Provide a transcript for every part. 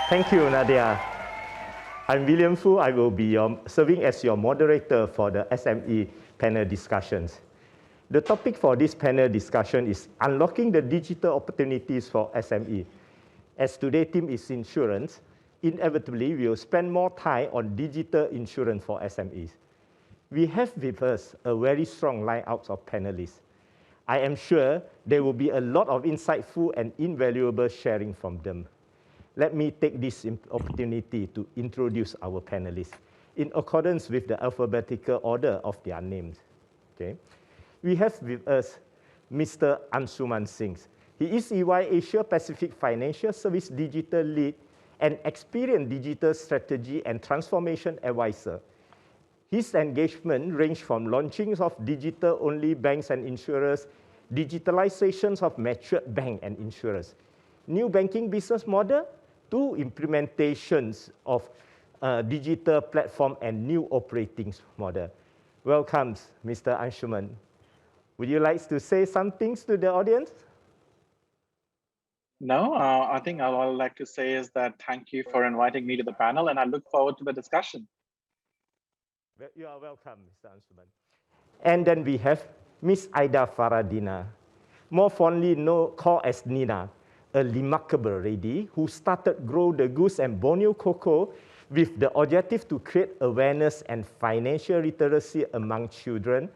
Thank you, Nadia. I'm William Fu. I will be serving as your moderator for the SME panel discussions. The topic for this panel discussion is unlocking the digital opportunities for SME. As today's theme is insurance, inevitably we will spend more time on digital insurance for SMEs. We have with us a very strong lineup of panelists. I am sure there will be a lot of insightful and invaluable sharing from them. Let me take this opportunity to introduce our panelists in accordance with the alphabetical order of their names. Okay. We have with us Mr. Anshuman Singh. He is EY Asia Pacific Financial Service Digital Lead and experienced digital strategy and transformation advisor. His engagement range from launchings of digital-only banks and insurers, digitalizations of matured bank and insurers, new banking business model, to implementations of digital platform and new operating model. Welcome, Mr. Anshuman. Would you like to say some things to the audience? No, I think all I'd like to say is that thank you for inviting me to the panel, and I look forward to the discussion. You are welcome, Mr. Anshuman. And then we have Miss Aida Faradina, more fondly called as Nina, a remarkable lady who started Grow the Goose and Borneo Cocoa with the objective to create awareness and financial literacy among children,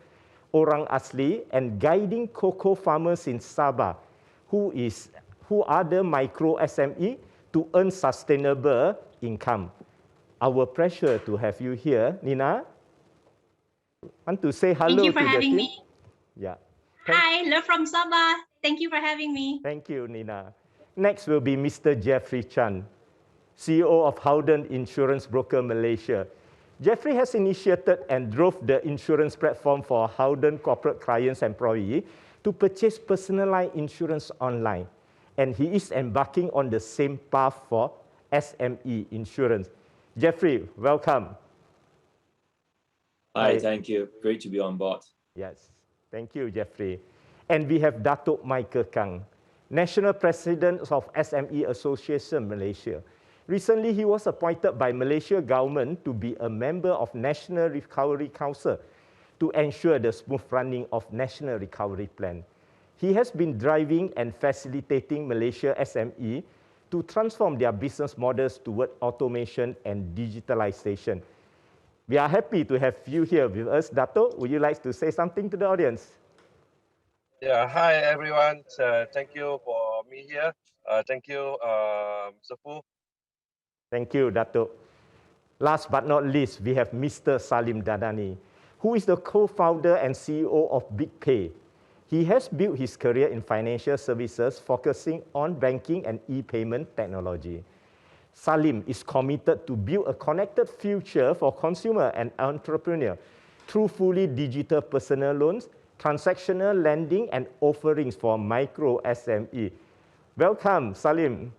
orang asli, and guiding cocoa farmers in Sabah, who are the micro SME to earn sustainable income. Our pleasure to have you here, Nina. Want to say hello to the team? Thank you for having me. Yeah. Hi, love from Sabah. Thank you for having me. Thank you, Nina. Next will be Mr. Jeffrey Chan, CEO of Howden Insurance Broker Malaysia. Jeffrey has initiated and drove the insurance platform for Howden corporate clients and employees to purchase personalized insurance online. And he is embarking on the same path for SME insurance. Jeffrey, welcome. Hi, thank you. Great to be on board. Yes, thank you, Jeffrey. And we have Datuk Michael Kang, National President of SME Association Malaysia. Recently, he was appointed by Malaysia government to be a member of National Recovery Council to ensure the smooth running of National Recovery Plan. He has been driving and facilitating Malaysia SME to transform their business models toward automation and digitalization. We are happy to have you here with us. Dato, would you like to say something to the audience? Yeah, hi everyone. Thank you for me here. Thank you, Mr. Fu. Thank you, Dato. Last but not least, we have Mr. Salim Dadani, who is the co-founder and CEO of BigPay. He has built his career in financial services, focusing on banking and e-payment technology. Salim is committed to build a connected future for consumer and entrepreneur through fully digital personal loans, transactional lending, and offerings for micro SME. Welcome, Salim.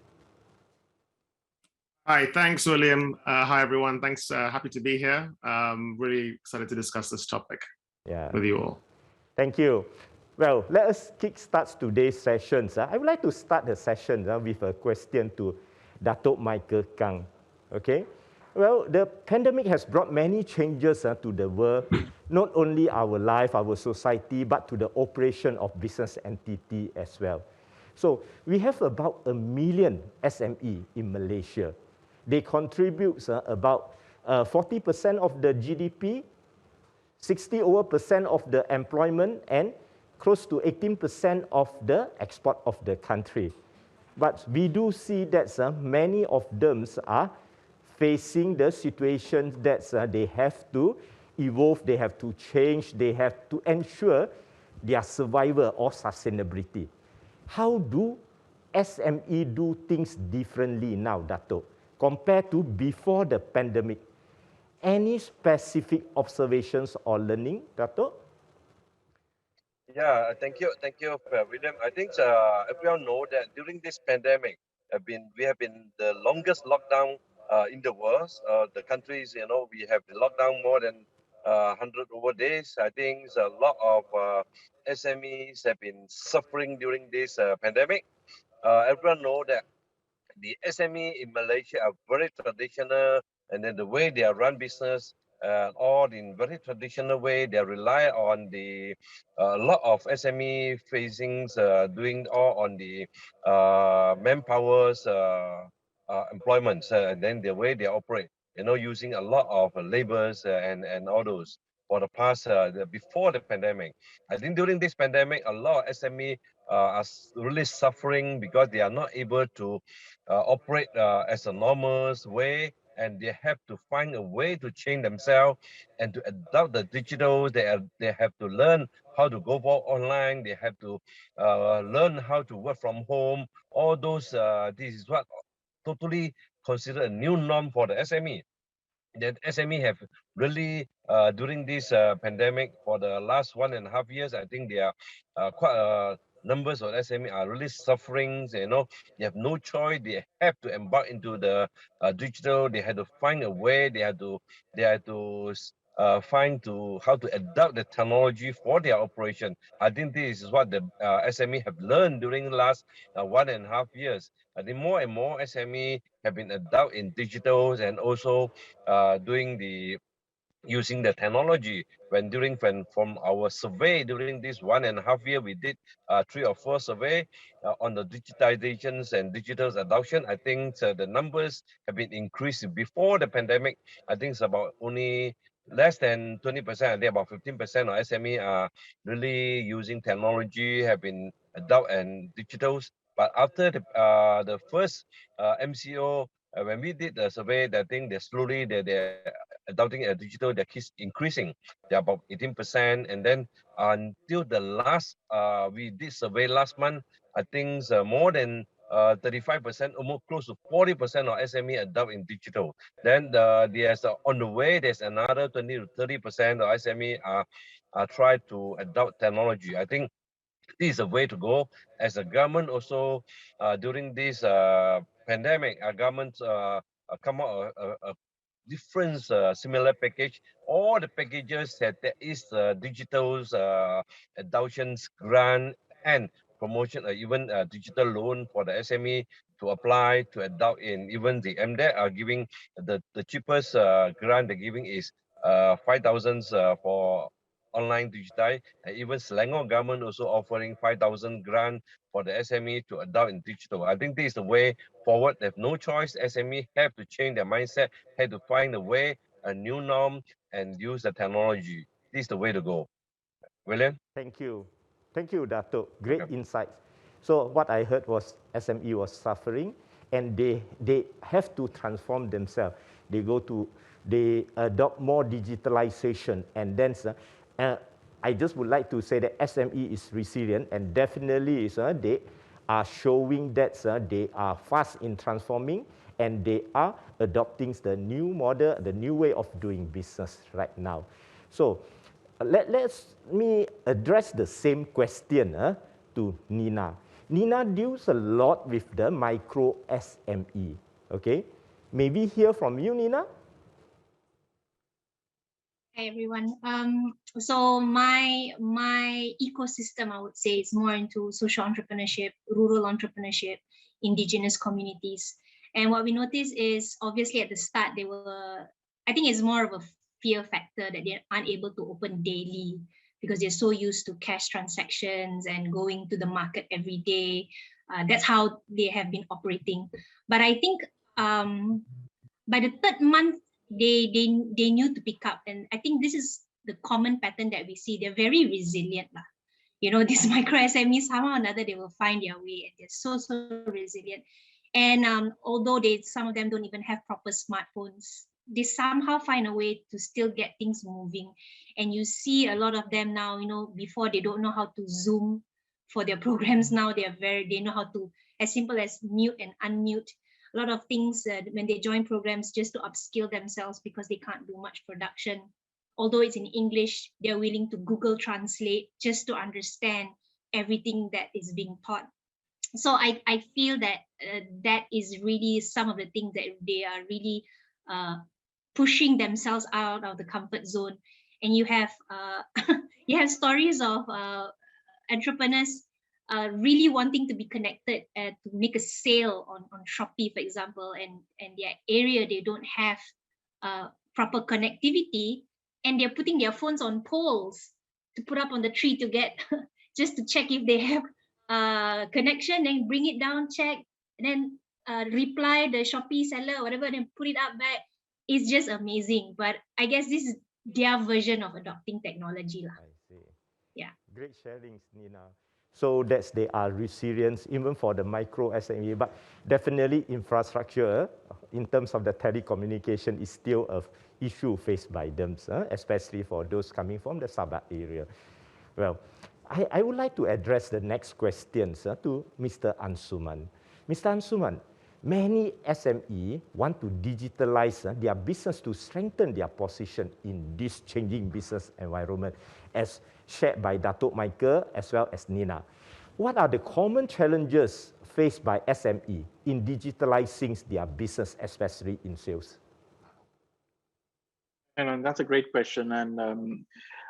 Hi, thanks, William. Hi, everyone. Thanks. Happy to be here. Really excited to discuss this topic with you all. Thank you. Well, let us kickstart today's sessions. I would like to start the session with a question to Datuk Michael Kang. Okay. Well, the pandemic has brought many changes to the world, not only our life, our society, but to the operation of business entity as well. So we have about 1 million SME in Malaysia. They contribute about 40% of the GDP, 60% of the employment, and close to 18% of the export of the country. But we do see that many of them are facing the situation that they have to evolve, they have to change, they have to ensure their survival or sustainability. How do SME do things differently now, Dato', compared to before the pandemic? Any specific observations or learning, Dato'? Yeah, thank you, William. I think everyone know that during this pandemic, we have been the longest lockdown in the world. The countries, we have been locked down more than 100 over days. I think a lot of SMEs have been suffering during this pandemic. Everyone know that the SME in Malaysia are very traditional, and then the way they are run business, all in very traditional way. They rely on the a lot of SME facings, doing all on the manpower's employments, and then the way they operate, using a lot of labors and all those for the past before the pandemic. I think during this pandemic, a lot of SME are really suffering because they are not able to operate as a normal way, and they have to find a way to change themselves and to adopt the digital. They have to learn how to go for online. They have to learn how to work from home. All those, this is what totally considered a new norm for the SME. That SME have really during this pandemic for the last 1.5 years. I think they are quite numbers of SME are really suffering. They have no choice. They have to embark into the digital. They had to find a way. They had to find to how to adapt the technology for their operation. I think this is what the SME have learned during the last 1.5 years. I think more and more SME have been adapted in digitals, and also doing the using the technology. When from our survey during this 1.5 year, we did 3 or 4 survey on the digitizations and digital adoption. I think the numbers have been increased before the pandemic. I think it's about only less than 20%. I think about 15% of SME are really using technology, have been adopt and digitals. But after the first MCO, when we did the survey, I think they slowly they're adopting a digital, that keeps increasing. They're about 18%. And then until the last, we did survey last month, I think more than 35%, almost close to 40% of SME adopt in digital. Then there's on the way, there's another 20 to 30% of SME are try to adopt technology. I think this is a way to go. As a government also, during this pandemic, our government come out a different similar package. All the packages that there is digital adoptions grant and promotion, even digital loan for the SME to apply to adopt in. Even the MDEC are giving the cheapest grant they're giving is 5,000 for online digital. And even Selangor government also offering 5,000 grant for the SME to adopt in digital. I think this is the way forward. They have no choice. SME have to change their mindset, have to find a way, a new norm, and use the technology. This is the way to go. William? Thank you. Thank you, Dato. Great Okay. insights. So what I heard was SME was suffering, and they have to transform themselves. They adopt more digitalization, and then I just would like to say that SME is resilient, and definitely they are showing that they are fast in transforming, and they are adopting the new model, the new way of doing business right now. So let me address the same question to Nina. Nina deals a lot with the micro SME. Okay, maybe hear from you, Nina. Hi everyone. So my ecosystem, I would say, is more into social entrepreneurship, rural entrepreneurship, indigenous communities. And what we noticed is obviously at the start I think it's more of a fear factor that they're unable to open daily because they're so used to cash transactions and going to the market every day. That's how they have been operating. But I think by the third month, they knew to pick up, and I think this is the common pattern that we see. They're very resilient, these micro SMEs, somehow or another they will find their way, and they're so resilient. And although some of them don't even have proper smartphones, they somehow find a way to still get things moving. And you see a lot of them now, before they don't know how to Zoom for their programs. Now they know how to, as simple as mute and unmute a lot of things when they join programs, just to upskill themselves because they can't do much production. Although it's in English, they're willing to Google Translate just to understand everything that is being taught. So I feel that that is really some of the things that they are really pushing themselves out of the comfort zone. And you have you have stories of entrepreneurs really wanting to be connected to make a sale on Shopee, for example, and their area, they don't have proper connectivity, and they're putting their phones on poles to put up on the tree to get just to check if they have connection, then bring it down, check, and then reply the Shopee seller or whatever, and then put it up back. It's just amazing. But I guess this is their version of adopting technology. I see. Yeah. Great sharings, Nina. So that's they are resilient even for the micro SME, but definitely infrastructure in terms of the telecommunication is still an issue faced by them, especially for those coming from the Sabah area. Well, I would like to address the next questions to Mr. Ansuman. Mr. Ansuman, many SME want to digitalize their business to strengthen their position in this changing business environment, as shared by Datuk Michael as well as Nina. What are the common challenges faced by SME in digitalizing their business, especially in sales? And that's a great question. And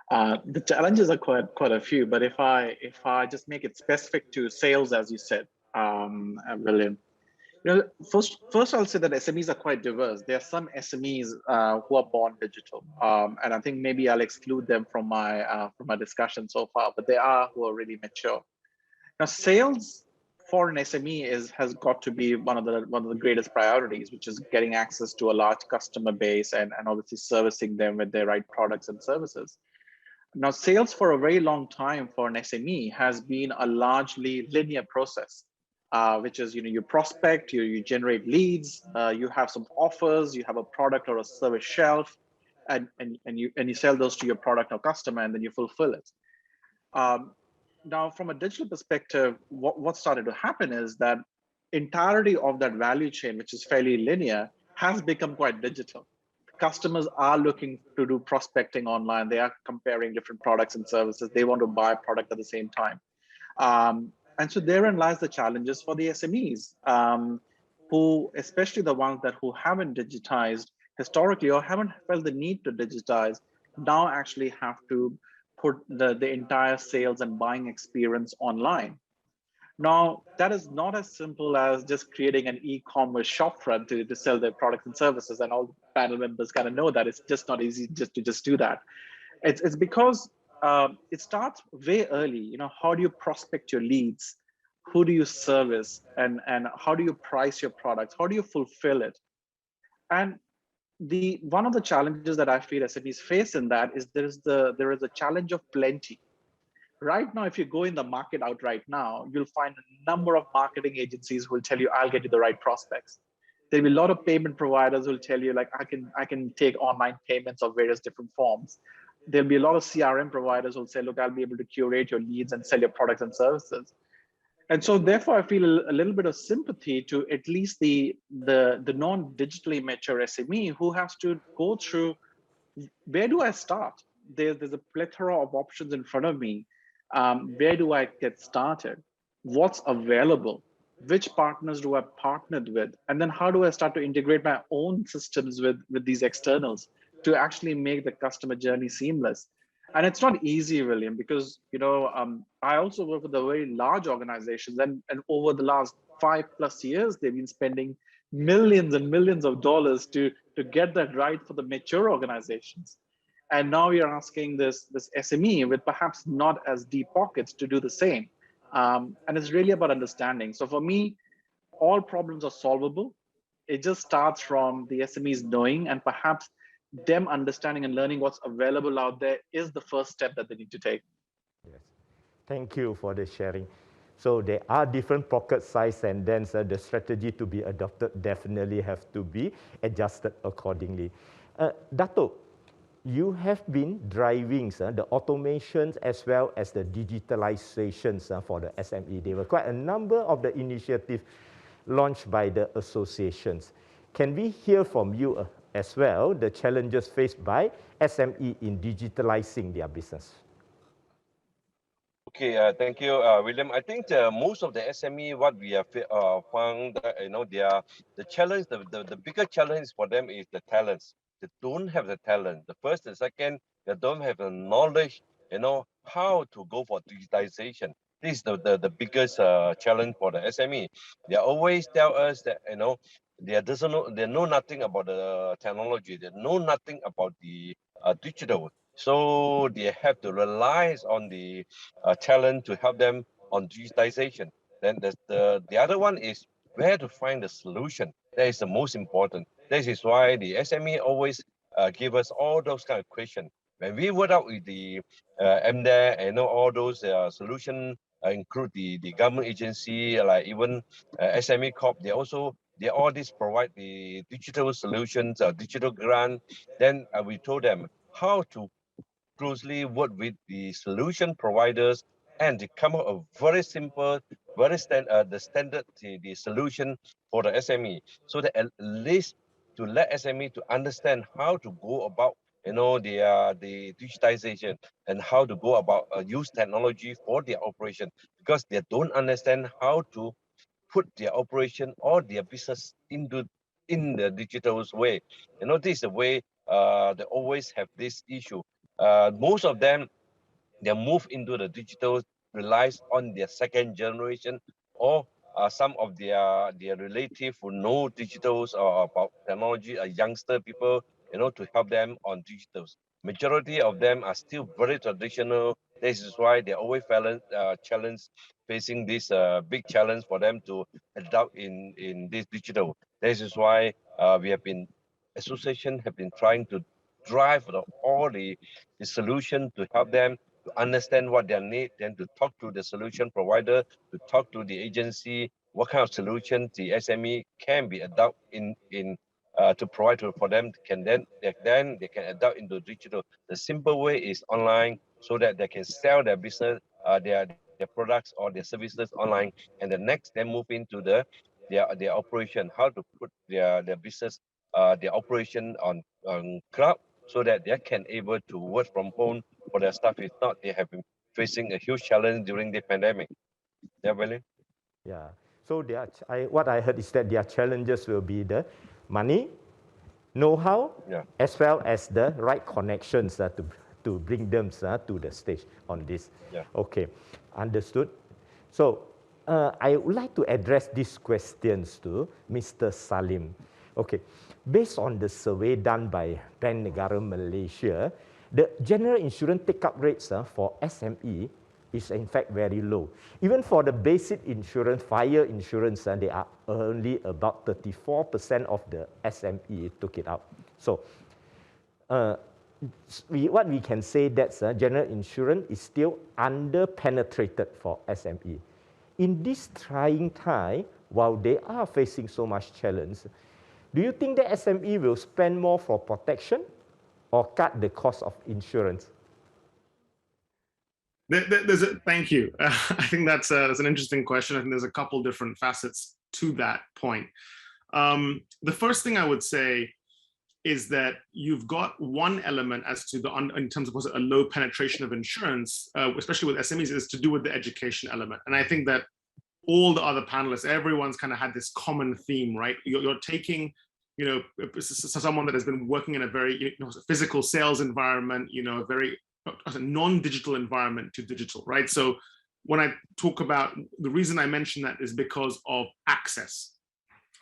the challenges are quite a few. But if I just make it specific to sales, as you said, William, first I'll say that SMEs are quite diverse. There are some SMEs who are born digital, and I think maybe I'll exclude them from my discussion so far. But there are who are really mature. Now, sales for an SME has got to be one of the greatest priorities, which is getting access to a large customer base and obviously servicing them with their right products and services. Now, sales for a very long time for an SME has been a largely linear process. Which is, you prospect, you generate leads, you have some offers, you have a product or a service shelf, and you sell those to your product or customer, and then you fulfill it. Now, from a digital perspective, what started to happen is that entirety of that value chain, which is fairly linear, has become quite digital. Customers are looking to do prospecting online. They are comparing different products and services. They want to buy a product at the same time. And so therein lies the challenges for the SMEs, who, especially the ones who haven't digitized historically or haven't felt the need to digitize, now actually have to put the entire sales and buying experience online. Now, that is not as simple as just creating an e-commerce shopfront to sell their products and services. And all panel members kind of know that it's just not easy just to do that. It's because it starts way early. How do you prospect your leads? Who do you service? And how do you price your products? How do you fulfill it? And one of the challenges that I feel SMEs face in that is there is a challenge of plenty. Right now, if you go in the market out right now, you'll find a number of marketing agencies who will tell you, I'll get you the right prospects. There'll be a lot of payment providers who will tell you, like, I can take online payments of various different forms. There'll be a lot of CRM providers who will say, look, I'll be able to curate your leads and sell your products and services. And so therefore, I feel a little bit of sympathy to at least the non-digitally mature SME who has to go through, where do I start? There's a plethora of options in front of me. Where do I get started? What's available? Which partners do I partnered with? And then how do I start to integrate my own systems with these externals to actually make the customer journey seamless? And it's not easy, William, because I also work with the very large organizations, and over the last 5+ years, they've been spending millions and millions of dollars to get that right for the mature organizations. And now we are asking this SME with perhaps not as deep pockets to do the same. And it's really about understanding. So for me, all problems are solvable. It just starts from the SMEs knowing, and perhaps them understanding and learning what's available out there is the first step that they need to take. Yes, thank you for the sharing. So there are different pocket size, and then the strategy to be adopted definitely have to be adjusted accordingly. Dato', you have been driving the automations as well as the digitalizations for the SME. There were quite a number of the initiatives launched by the associations. Can we hear from you as well the challenges faced by SME in digitalizing their business? Okay, thank you, William. I think most of the SME, what we have found, the challenge, the bigger challenge for them is the talents. They don't have the talent. The first and second, they don't have the knowledge, how to go for digitization. This is the biggest challenge for the SME. They always tell us that, you know, they know nothing about the technology. They know nothing about the digital. So they have to rely on the talent to help them on digitization. Then the other one is where to find the solution. That is the most important. This is why the SME always give us all those kind of questions. When we work out with the MDA, you know, all those solution include the government agency, like even SME Corp, they all this provide the digital solutions, digital grant. Then we told them how to closely work with the solution providers and to come up with very simple, the standard, the solution for the SME, so that at least to let SME to understand how to go about, you know, the digitization and how to go about use technology for their operation, because they don't understand how to put their operation or their business into in the digital way. You know, this is the way they always have this issue. Most of them, their move into the digital relies on their second generation, or some of their relative who know digitals or about technology, youngster people, you know, to help them on digitals. Majority of them are still very traditional. This is why they always challenge facing this big challenge for them to adopt in this digital. This is why we have been association have been trying to drive all the solution to help them to understand what they need, then to talk to the solution provider, to talk to the agency, what kind of solution the SME can be adopt in to provide for them. Then they can adopt into digital. The simple way is online, so that they can sell their business, their products or their services online, and the next they move into their operation, how to put their business, their operation on cloud, so that they can able to work from home for their staff. If not, they have been facing a huge challenge during the pandemic. Yeah, William? Yeah. So what I heard is that their challenges will be the money, know-how, Yeah. as well as the right connections to bring them to the stage on this. Yeah. Okay, understood. So I would like to address these questions to Mr. Salim. Okay, based on the survey done by Bank Negara Malaysia, the general insurance take-up rates for SME is in fact very low. Even for the basic insurance, fire insurance, they are only about 34% of the SME took it out. So what we can say that general insurance is still under-penetrated for SME. In this trying time, while they are facing so much challenge, do you think the SME will spend more for protection or cut the cost of insurance? Thank you. I think that's an interesting question. I think there's a couple different facets to that point. The first thing I would say is that you've got one element as to in terms of a low penetration of insurance, especially with SMEs, is to do with the education element. And I think that all the other panelists, everyone's kind of had this common theme, right? You're taking, you know, someone that has been working in a very physical sales environment, a very non-digital environment to digital, right? So when I talk about, the reason I mention that is because of access.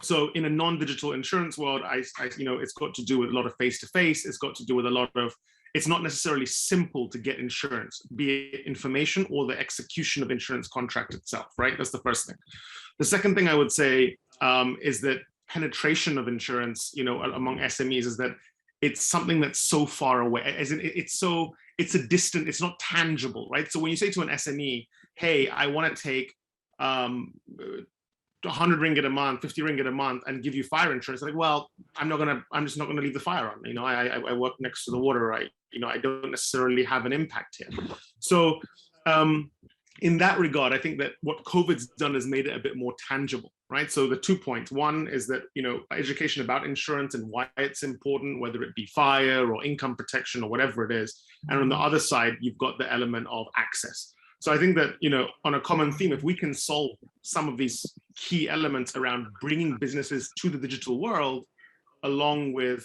So in a non-digital insurance world, it's got to do with a lot of face-to-face. It's got to do with a lot of, it's not necessarily simple to get insurance, be it information or the execution of insurance contract itself, right? That's the first thing. The second thing I would say is that penetration of insurance, among SMEs, is that it's something that's so far away. As in, it's a distant, it's not tangible, right? So when you say to an SME, hey, I want to take 100 ringgit a month, 50 ringgit a month, and give you fire insurance. Like, well, I'm just not gonna leave the fire on. I work next to the water, right? I don't necessarily have an impact here. So in that regard, I think that what COVID's done is made it a bit more tangible, right? So the 2 points. One is that, education about insurance and why it's important, whether it be fire or income protection or whatever it is. And on the other side, you've got the element of access. So I think that, on a common theme, if we can solve some of these key elements around bringing businesses to the digital world, along with,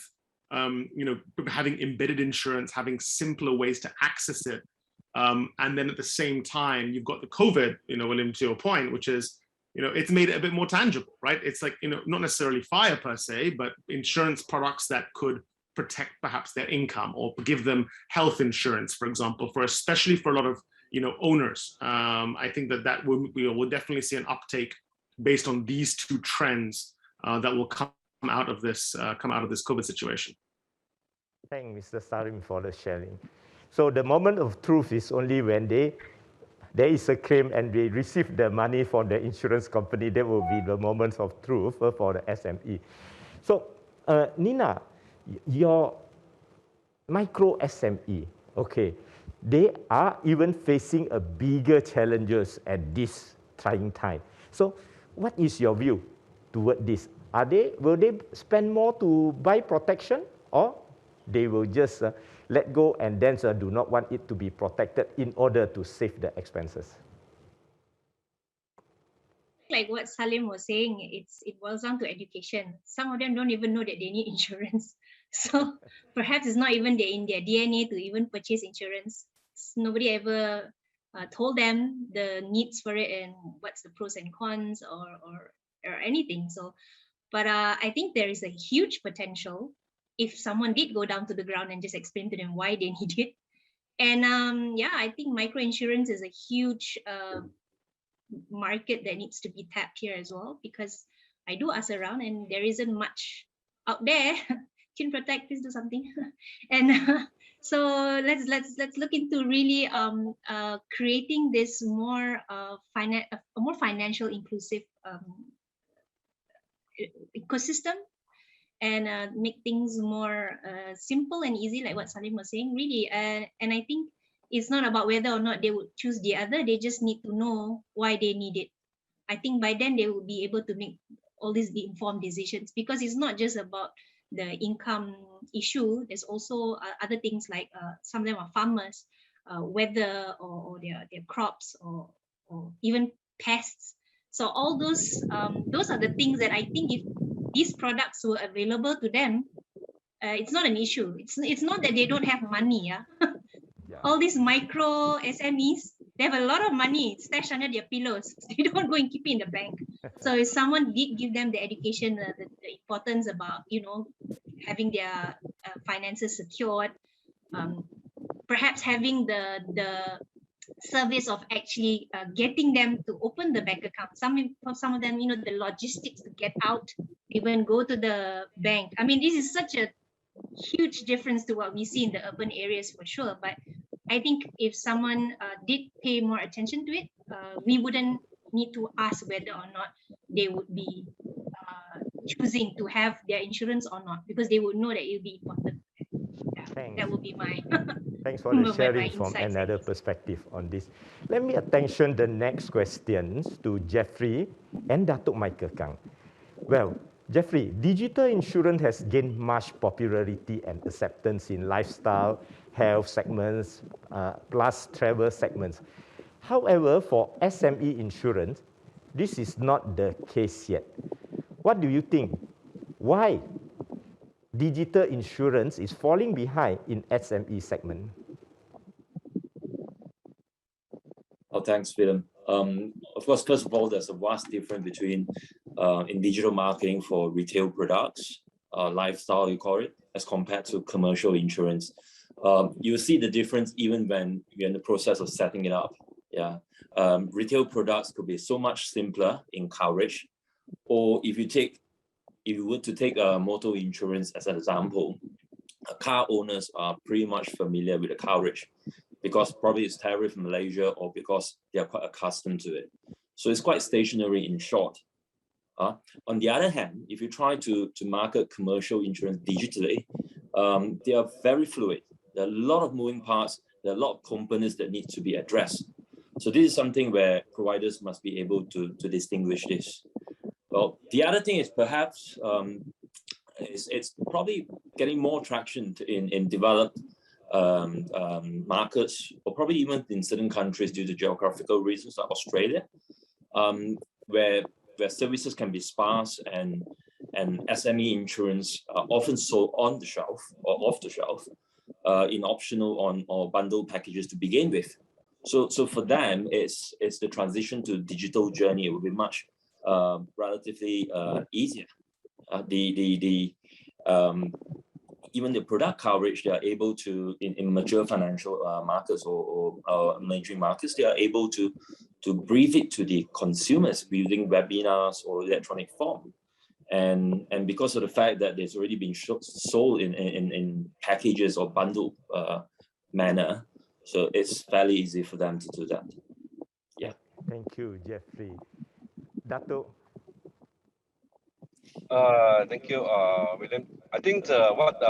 having embedded insurance, having simpler ways to access it, And then at the same time, you've got the COVID, William, to your point, which is, it's made it a bit more tangible, right? It's like, not necessarily fire per se, but insurance products that could protect perhaps their income or give them health insurance, for example, especially for a lot of, owners. I think that we'll definitely see an uptake based on these two trends that will come out of this COVID situation. Thank Mr. Sarim for the sharing. So the moment of truth is only when there is a claim and they receive the money from the insurance company. That will be the moments of truth for the SME. So Nina, your micro SME, okay, they are even facing a bigger challenges at this trying time. So what is your view toward this? Will they spend more to buy protection, or they will just let go and then do not want it to be protected in order to save the expenses? Like what Salim was saying, it boils down to education. Some of them don't even know that they need insurance. So perhaps it's not even in their DNA to even purchase insurance. Nobody ever told them the needs for it and what's the pros and cons or anything. So, but I think there is a huge potential if someone did go down to the ground and just explain to them why they need it. And yeah, I think microinsurance is a huge market that needs to be tapped here as well, because I do ask around and there isn't much out there. Chin Protect, please do something. And so let's look into really creating this more a more financial inclusive ecosystem, and make things more simple and easy, like what Salim was saying, really. And I think it's not about whether or not they would choose the other. They just need to know why they need it. I think by then they will be able to make all these informed decisions, because it's not just about the income issue. There's also other things like some of them are farmers, weather or their crops or even pests. So all those are the things that I think if these products were available to them, it's not an issue. It's not that they don't have money. Yeah. All these micro SMEs, they have a lot of money stashed under their pillows. They don't go and keep it in the bank. So if someone did give them the education, the importance about having their finances secured, perhaps having the service of actually getting them to open the bank account. Some of them, the logistics to get out, even go to the bank. I mean, this is such a huge difference to what we see in the urban areas for sure. But I think if someone did pay more attention to it, we wouldn't need to ask whether or not they would be choosing to have their insurance or not, because they would know that it would be important. Yeah, that would be my Thanks for the sharing from another perspective on this. Let me attention the next questions to Jeffrey and Datuk Michael Kang. Well, Jeffrey, digital insurance has gained much popularity and acceptance in lifestyle, health segments, plus travel segments. However, for SME insurance, this is not the case yet. What do you think? Why digital insurance is falling behind in SME segment? Oh, thanks, William. Of course, first of all, there's a vast difference between in digital marketing for retail products, lifestyle, you call it, as compared to commercial insurance. You see the difference even when you're in the process of setting it up. Yeah, retail products could be so much simpler in coverage, or if you were to take motor insurance as an example, car owners are pretty much familiar with the coverage because probably it's tariff in Malaysia or because they are quite accustomed to it. So it's quite stationary in short. On the other hand, if you try to market commercial insurance digitally, they are very fluid. There are a lot of moving parts. There are a lot of components that need to be addressed. So this is something where providers must be able to distinguish this. Well, the other thing is perhaps it's probably getting more traction in developed markets, or probably even in certain countries due to geographical reasons, like Australia, where services can be sparse and SME insurance are often sold on the shelf or off the shelf in optional or bundle packages to begin with. So for them, it's the transition to digital journey. It will be much relatively easier. Even the product coverage, they are able to, in mature financial markets or emerging markets, they are able to brief it to the consumers using webinars or electronic form. And because of the fact that it's already been sold in packages or bundle manner, so it's fairly easy for them to do that. Yeah. Thank you, Jeffrey. Dato'. Thank you, William. I think what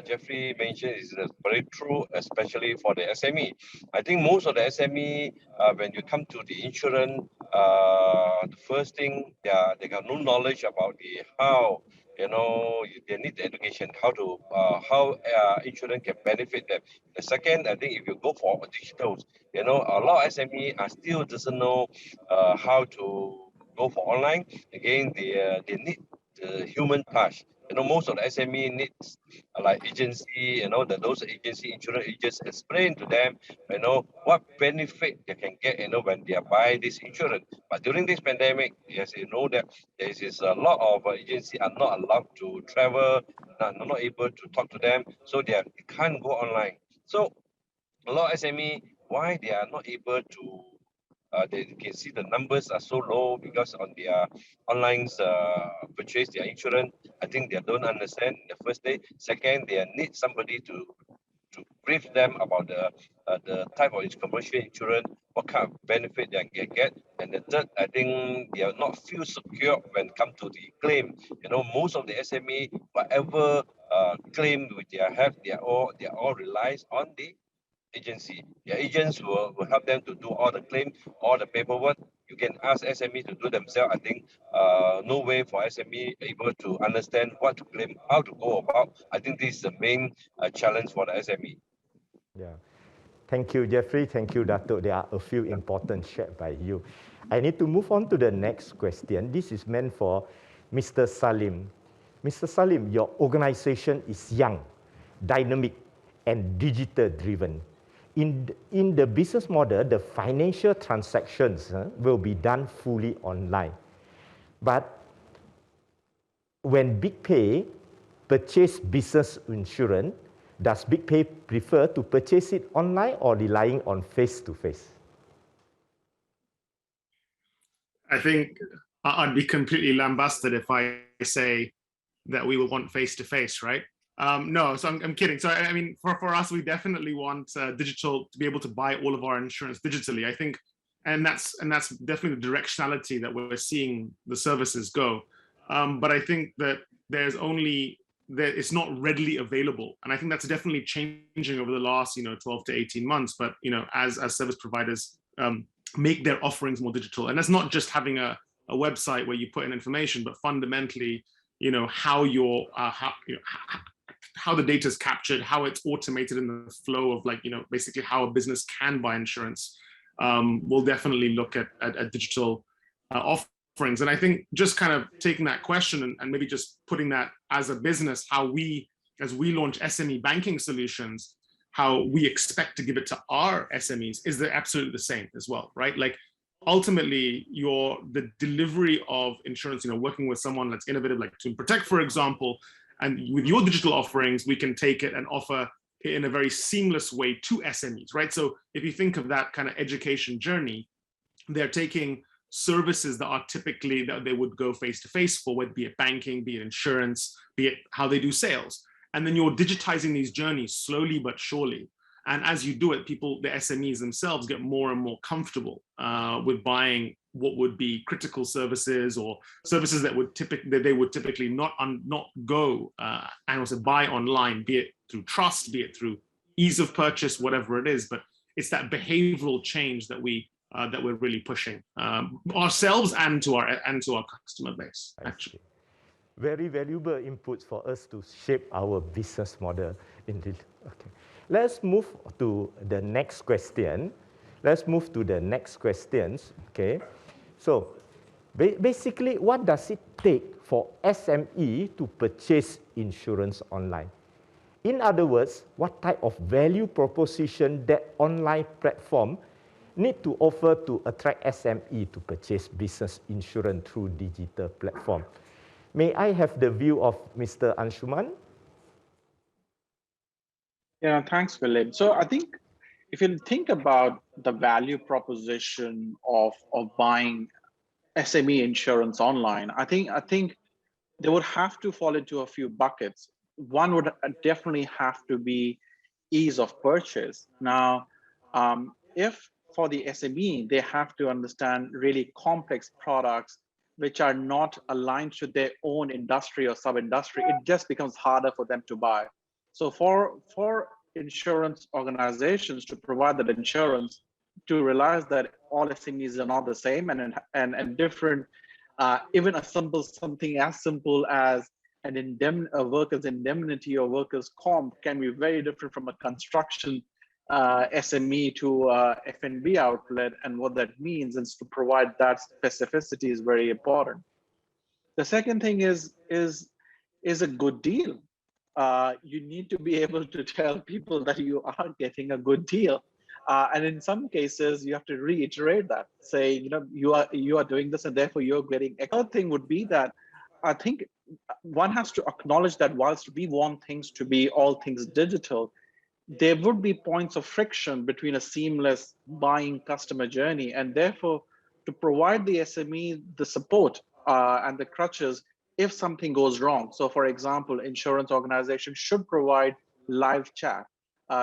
Jeffrey mentioned is very true, especially for the SME. I think most of the SME, when you come to the insurance, the first thing they got no knowledge about the how, you know, they need the education how insurance can benefit them. The second, I think if you go for digital, you know, a lot of SME are still doesn't know how to go for online. Again, they need the human touch. You know, most of the SME needs like agency, you know, those agency insurance agents explain to them, you know, what benefit they can get, you know, when they are buying this insurance. But during this pandemic, yes, you know that there is a lot of agency are not allowed to travel, not able to talk to them, so they can't go online. So a lot of SME, why they are not able to they can see the numbers are so low because on their online purchase their insurance. I think they don't understand in the first day. Second, they need somebody to brief them about the type of commercial insurance, what kind of benefit they can get. And the third, I think they are not feel secure when it comes to the claim. You know, most of the SME, whatever claim which they have, they all relies on the agency. The agents will help them to do all the claim, all the paperwork. You can ask SME to do themselves. I think no way for SME able to understand what to claim, how to go about. I think this is the main challenge for the SME. Yeah. Thank you, Jeffrey. Thank you, Dato'. There are a few important shared by you. I need to move on to the next question. This is meant for Mr. Salim. Mr. Salim, your organization is young, dynamic, and digital-driven. In the business model, the financial transactions will be done fully online. But when Big Pay purchase business insurance, does Big Pay prefer to purchase it online or relying on face-to-face? I think I'd be completely lambasted if I say that we will want face-to-face, right? No, so I'm kidding. So I mean, for us, we definitely want digital to be able to buy all of our insurance digitally. I think, and that's definitely the directionality that we're seeing the services go. But I think that it's not readily available, and I think that's definitely changing over the last 12 to 18 months. But as service providers make their offerings more digital, and that's not just having a website where you put in information, but fundamentally, how the data is captured, how it's automated in the flow of basically how a business can buy insurance. We'll definitely look at digital offerings. And I think just kind of taking that question and maybe just putting that as a business, as we launch SME banking solutions, how we expect to give it to our SMEs is absolutely the same as well, right? Like ultimately the delivery of insurance, working with someone that's innovative like To Protect, for example, and with your digital offerings, we can take it and offer it in a very seamless way to SMEs, right? So if you think of that kind of education journey, they're taking services that are typically that they would go face-to-face for, whether be it banking, be it insurance, be it how they do sales. And then you're digitizing these journeys slowly but surely. And as you do it, the SMEs themselves get more and more comfortable with buying what would be critical services or services that they would typically not go and also buy online, be it through trust, be it through ease of purchase, whatever it is. But it's that behavioral change that we're really pushing ourselves and to our customer base, actually. Very valuable inputs for us to shape our business model. Indeed. Okay. Let's move to the next question. Okay. So basically, what does it take for SME to purchase insurance online? In other words, what type of value proposition that online platform need to offer to attract SME to purchase business insurance through digital platform? May I have the view of Mr. Anshuman? Yeah, thanks, William. So I think if you think about the value proposition of buying SME insurance online, I think they would have to fall into a few buckets. One would definitely have to be ease of purchase. Now, if for the SME, they have to understand really complex products which are not aligned to their own industry or sub-industry, it just becomes harder for them to buy. So for insurance organizations to provide that insurance, to realize that all SMEs are not the same and different, even something as simple as a workers' indemnity or workers' comp can be very different from a construction SME to F&B outlet, and what that means is to provide that specificity is very important. The second thing is a good deal. You need to be able to tell people that you are getting a good deal. And in some cases, you have to reiterate that, say, you are doing this and therefore you're getting. A third thing would be that I think one has to acknowledge that whilst we want things to be all things digital, there would be points of friction between a seamless buying customer journey, and therefore to provide the SME the support and the crutches if something goes wrong. So for example, insurance organizations should provide live chat,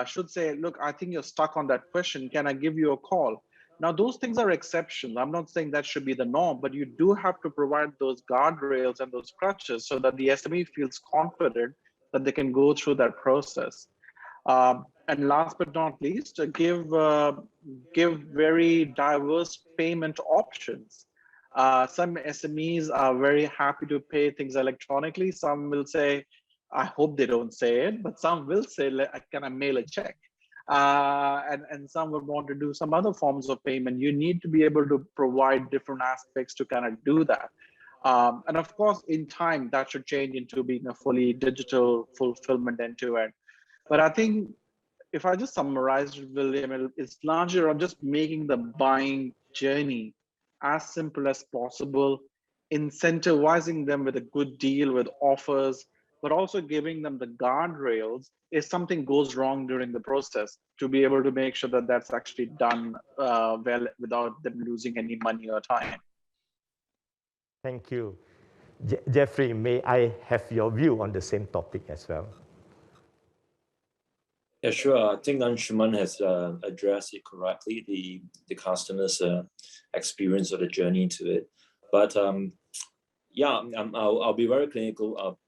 should say, look, I think you're stuck on that question. Can I give you a call? Now, those things are exceptions. I'm not saying that should be the norm, but you do have to provide those guardrails and those crutches so that the SME feels confident that they can go through that process. And last but not least, give very diverse payment options. Some SMEs are very happy to pay things electronically. Some will say, I hope they don't say it, but some will say, can I mail a check? And some would want to do some other forms of payment. You need to be able to provide different aspects to kind of do that. And of course, in time, that should change into being a fully digital fulfillment end-to-end. But I think if I just summarize, William, it's largely around just making the buying journey as simple as possible, incentivizing them with a good deal, with offers, but also giving them the guardrails if something goes wrong during the process, to be able to make sure that that's actually done well without them losing any money or time. Thank you. Jeffrey, may I have your view on the same topic as well? Yeah, sure. I think Anshuman has addressed it correctly, the customer's experience or the journey to it. But yeah, I'll be very clinical.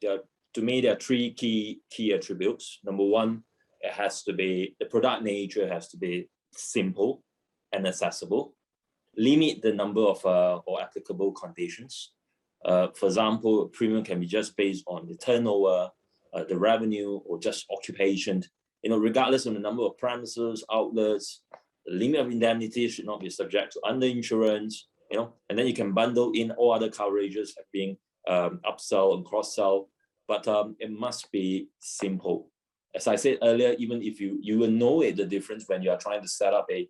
To me, there are three key attributes. Number one, it has to be, the product nature has to be simple and accessible. Limit the number of or applicable conditions. For example, premium can be just based on the turnover, the revenue, or just occupation. Regardless of the number of premises, outlets, the limit of indemnity should not be subject to underinsurance, and then you can bundle in all other coverages like being upsell and cross-sell, but it must be simple. As I said earlier, even if you will know the difference when you are trying to set up a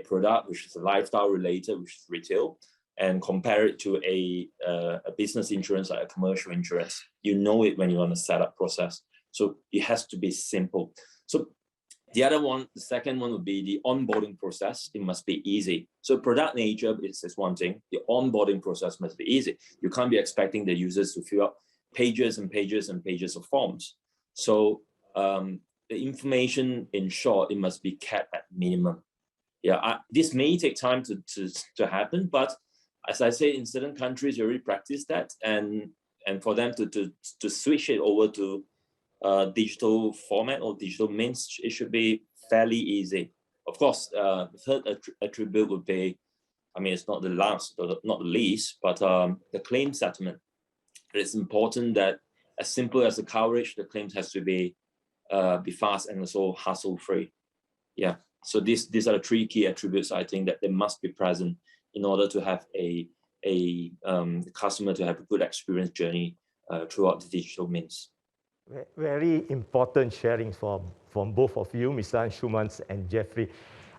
product which is lifestyle related, which is retail, and compare it to a business insurance like a commercial insurance. You know it when you're on the setup process. So it has to be simple. So the other one, the second one would be the onboarding process. It must be easy. So product nature is one thing. The onboarding process must be easy. You can't be expecting the users to fill up pages and pages and pages of forms. So the information, in short, it must be kept at minimum. Yeah, this may take time to happen, but as I say, in certain countries, you already practice that, and for them to switch it over to digital format or digital means, it should be fairly easy. Of course, the third attribute would be, I mean, it's not the last, or not the least, but the claim settlement. It's important that as simple as the coverage, the claims has to be fast and also hassle-free. Yeah. So these are the three key attributes I think that they must be present in order to have a customer to have a good experience journey throughout the digital means. Very important sharing from both of you, Mr. Anshuman and Jeffrey.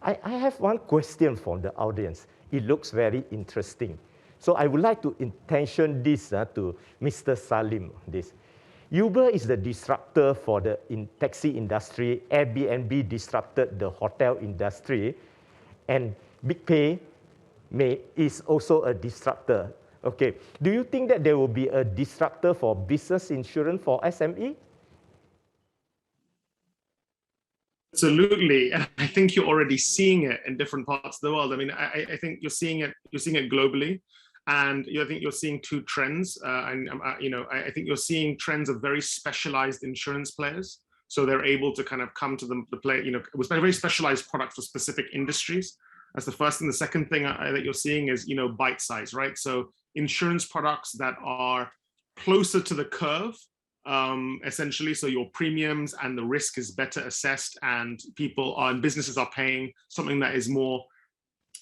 I have one question from the audience. It looks very interesting. So I would like to intention this to Mr. Salim. Uber is the disruptor for the taxi industry. Airbnb disrupted the hotel industry. And BigPay is also a disruptor. Okay, do you think that there will be a disruptor for business insurance for SME? Absolutely, and I think you're already seeing it in different parts of the world. I mean, I think you're seeing it globally, and I think you're seeing two trends. I think you're seeing trends of very specialized insurance players, so they're able to kind of come to the play, with very specialized products for specific industries. That's the first thing. The second thing that you're seeing is, bite size, right? So insurance products that are closer to the curve, essentially, so your premiums and the risk is better assessed, and businesses are paying something that is more,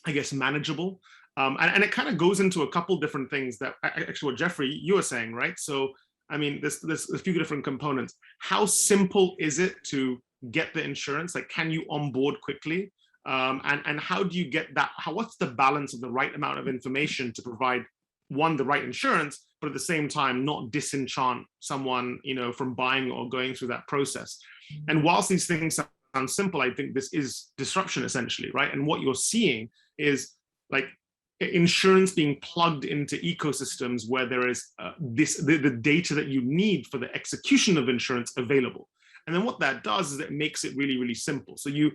I guess, manageable. And it kind of goes into a couple different things that actually what Jeffrey, you were saying, right? So, I mean, there's a few different components. How simple is it to get the insurance? Like, can you onboard quickly? And how do you get that? What's the balance of the right amount of information to provide, one, the right insurance, but at the same time not disenchant someone, from buying or going through that process? And whilst these things sound simple, I think this is disruption essentially, right? And what you're seeing is like insurance being plugged into ecosystems where there is the data that you need for the execution of insurance available. And then what that does is it makes it really, really simple. So you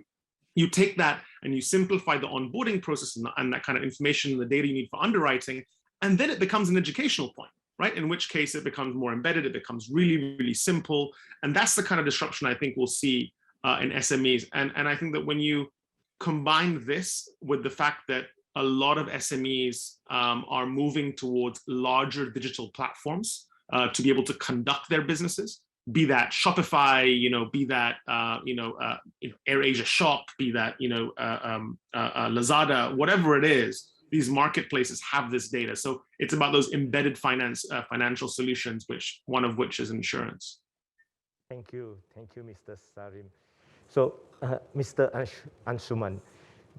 take that and you simplify the onboarding process and that kind of information and the data you need for underwriting, and then it becomes an educational point, right? In which case it becomes more embedded, it becomes really, really simple. And that's the kind of disruption I think we'll see in SMEs. And I think that when you combine this with the fact that a lot of SMEs are moving towards larger digital platforms to be able to conduct their businesses, be that Shopify, be that AirAsia Shop, be that Lazada, whatever it is, these marketplaces have this data. So it's about those embedded financial solutions, one of which is insurance. Thank you, Mr. Sarim. So, Mr. Anshuman,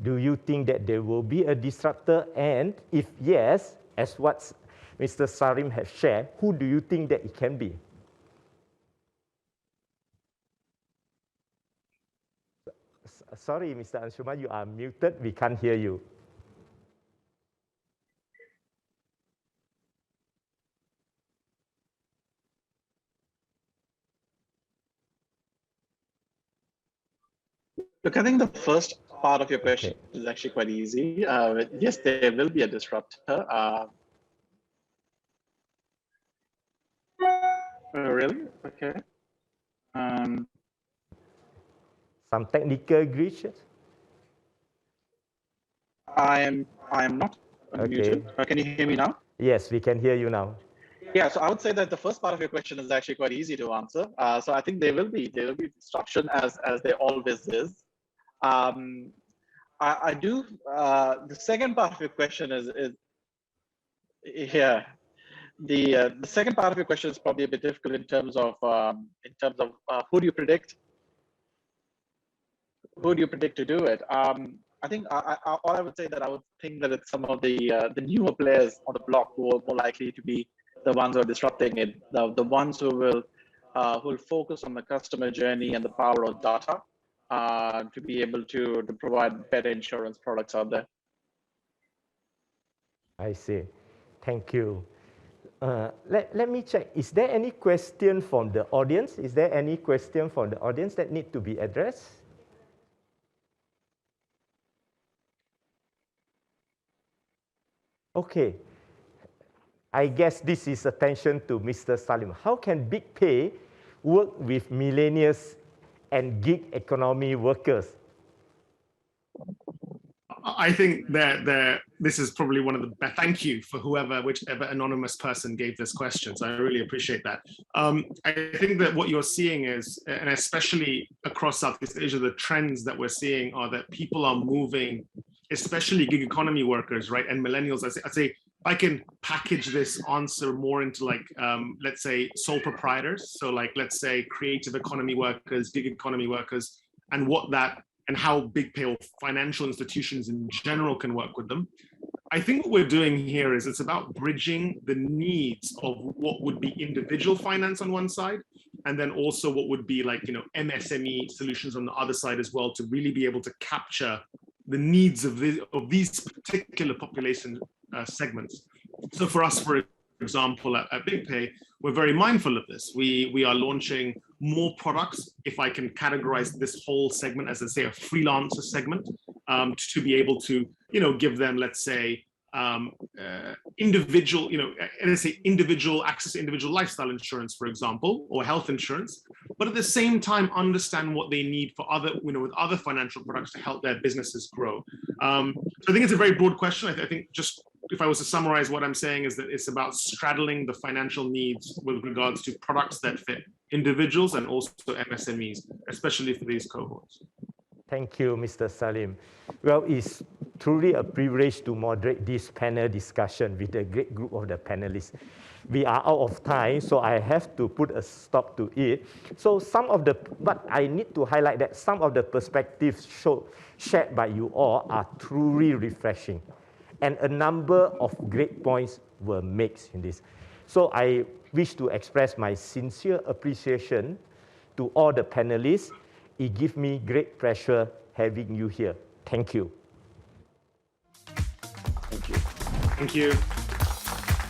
do you think that there will be a disruptor? And if yes, as what Mr. Sarim has shared, who do you think that it can be? Sorry, Mr. Anshuman, you are muted. We can't hear you. Look, I think the first part of your question is actually quite easy. Yes, there will be a disruptor. Really? Okay. Some technical glitches? I am not unmuted. Can you hear me now? Yes, we can hear you now. Yeah, so I would say that the first part of your question is actually quite easy to answer. So I think there will be disruption as there always is. I do. The second part of your question is yeah. The second part of your question is probably a bit difficult in terms of who do you predict? Who do you predict to do it? I think all I would say that I would think that it's some of the newer players on the block who are more likely to be the ones who are disrupting it. The ones who will focus on the customer journey and the power of data to be able to provide better insurance products out there. I see. Thank you. Let me check. Is there any question from the audience? Is there any question from the audience that need to be addressed? Okay. I guess this is attention to Mr. Salim. How can BigPay work with millennials and gig economy workers? I think that this is probably one of the best. Thank you for whichever anonymous person gave this question. So I really appreciate that. I think that what you're seeing is, and especially across Southeast Asia, the trends that we're seeing are that people are moving, especially gig economy workers, right? And millennials, I'd say I can package this answer more into like, let's say sole proprietors. So like, let's say creative economy workers, gig economy workers, and what that and how big pay or financial institutions in general can work with them. I think what we're doing here is it's about bridging the needs of what would be individual finance on one side, and then also what would be like, MSME solutions on the other side as well, to really be able to capture the needs of these particular population segments. So for us, for example, at BigPay, we're very mindful of this. We are launching more products, if I can categorize this whole segment as, let's say, a freelancer segment, to be able to, give them, let's say, individual, let's say individual access to individual lifestyle insurance, for example, or health insurance, but at the same time understand what they need for other, with other financial products to help their businesses grow. So I think it's a very broad question. I think just if I was to summarize what I'm saying is that it's about straddling the financial needs with regards to products that fit individuals and also MSMEs, especially for these cohorts. Thank you, Mr. Salim. Well, it's truly a privilege to moderate this panel discussion with a great group of the panelists. We are out of time, so I have to put a stop to it. So but I need to highlight that some of the perspectives shared by you all are truly refreshing. And a number of great points were made in this. So I wish to express my sincere appreciation to all the panelists. It gives me great pleasure having you here. Thank you. Thank you. Thank you.